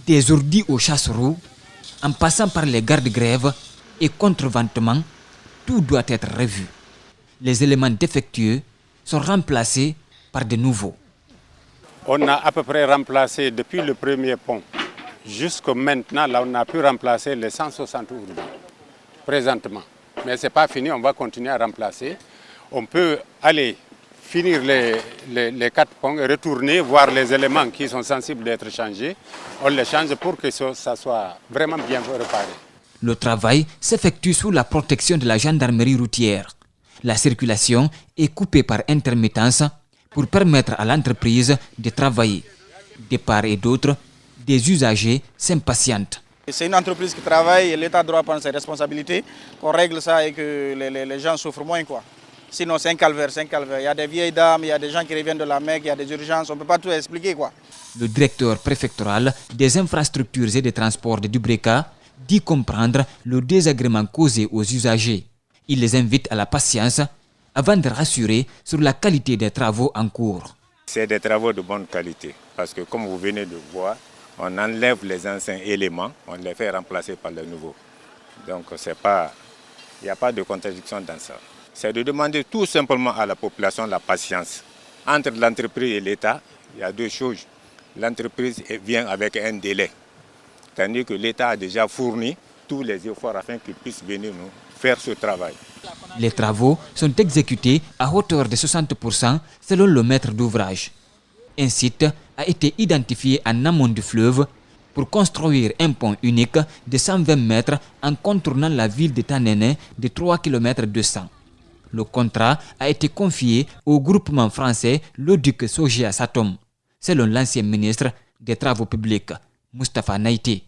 Des ordis aux chassereaux, en passant par les gardes-grèves et contre-ventements, tout doit être revu. Les éléments défectueux sont remplacés par de nouveaux. On a à peu près remplacé depuis le premier pont jusqu'à maintenant, là on a pu remplacer les 160 ouvriers présentement. Mais ce n'est pas fini, on va continuer à remplacer. On peut aller finir les 4 ponts et retourner voir les éléments qui sont sensibles d'être changés. On les change pour que ça soit vraiment bien réparé. Le travail s'effectue sous la protection de la gendarmerie routière. La circulation est coupée par intermittence pour permettre à l'entreprise de travailler. De part et d'autre, des usagers s'impatientent. C'est une entreprise qui travaille et l'État doit prendre ses responsabilités, qu'on règle ça et que les gens souffrent moins, quoi. Sinon c'est un calvaire, c'est un calvaire. Il y a des vieilles dames, il y a des gens qui reviennent de la Mecque, il y a des urgences, on ne peut pas tout expliquer, quoi. Le directeur préfectoral des infrastructures et des transports de Dubreka dit comprendre le désagrément causé aux usagers. Il les invite à la patience avant de rassurer sur la qualité des travaux en cours. C'est des travaux de bonne qualité parce que comme vous venez de voir, on enlève les anciens éléments, on les fait remplacer par les nouveaux. Donc il n'y a pas de contradiction dans ça. C'est de demander tout simplement à la population la patience. Entre l'entreprise et l'État, il y a 2 choses. L'entreprise vient avec un délai, tandis que l'État a déjà fourni tous les efforts afin qu'il puisse venir nous faire ce travail. Les travaux sont exécutés à hauteur de 60% selon le maître d'ouvrage. Un site a été identifié en amont du fleuve pour construire un pont unique de 120 mètres en contournant la ville de Tanene de 3 km 200. Le contrat a été confié au groupement français Loduc Sogea Satom, selon l'ancien ministre des Travaux publics, Moustapha Naïté.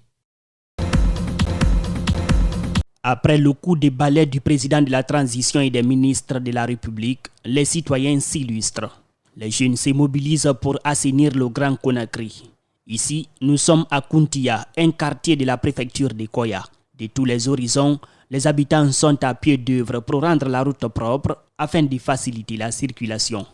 Après le coup de balai du président de la transition et des ministres de la République, les citoyens s'illustrent. Les jeunes se mobilisent pour assainir le Grand Conakry. Ici, nous sommes à Kountia, un quartier de la préfecture de Koya. De tous les horizons, les habitants sont à pied d'œuvre pour rendre la route propre afin de faciliter la circulation.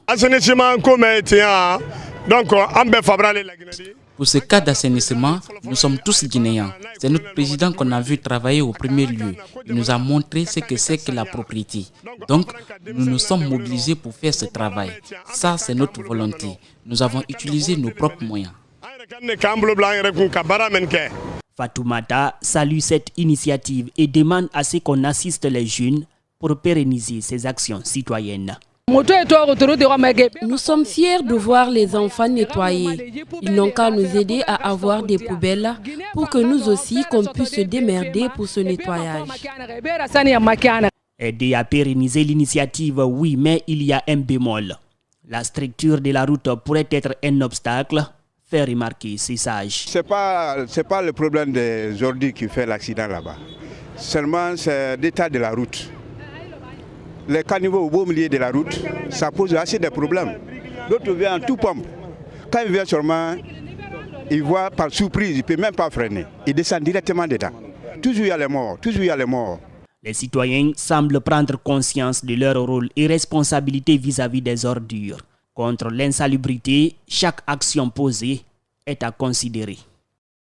Pour ce cas d'assainissement, nous sommes tous guinéens. C'est notre président qu'on a vu travailler au premier lieu. Il nous a montré ce que c'est que la propriété. Donc, nous nous sommes mobilisés pour faire ce travail. Ça, c'est notre volonté. Nous avons utilisé nos propres moyens. Fatoumata salue cette initiative et demande à ce qu'on assiste les jeunes pour pérenniser ces actions citoyennes. Nous sommes fiers de voir les enfants nettoyer. Ils n'ont qu'à nous aider à avoir des poubelles pour que nous aussi qu'on puisse se démerder pour ce nettoyage. Aider à pérenniser l'initiative, oui, mais il y a un bémol. La structure de la route pourrait être un obstacle, fait remarquer ces sages. C'est pas le problème des ordures qui fait l'accident là-bas. Seulement c'est l'état de la route. Les caniveaux au beau milieu de la route, ça pose assez de problèmes. D'autres viennent en tout pompe. Quand ils viennent seulement, ils voient par surprise, ils ne peuvent même pas freiner. Ils descendent directement dedans. Toujours il y a les morts, toujours il y a les morts. Les citoyens semblent prendre conscience de leur rôle et responsabilité vis-à-vis des ordures. Contre l'insalubrité, chaque action posée est à considérer.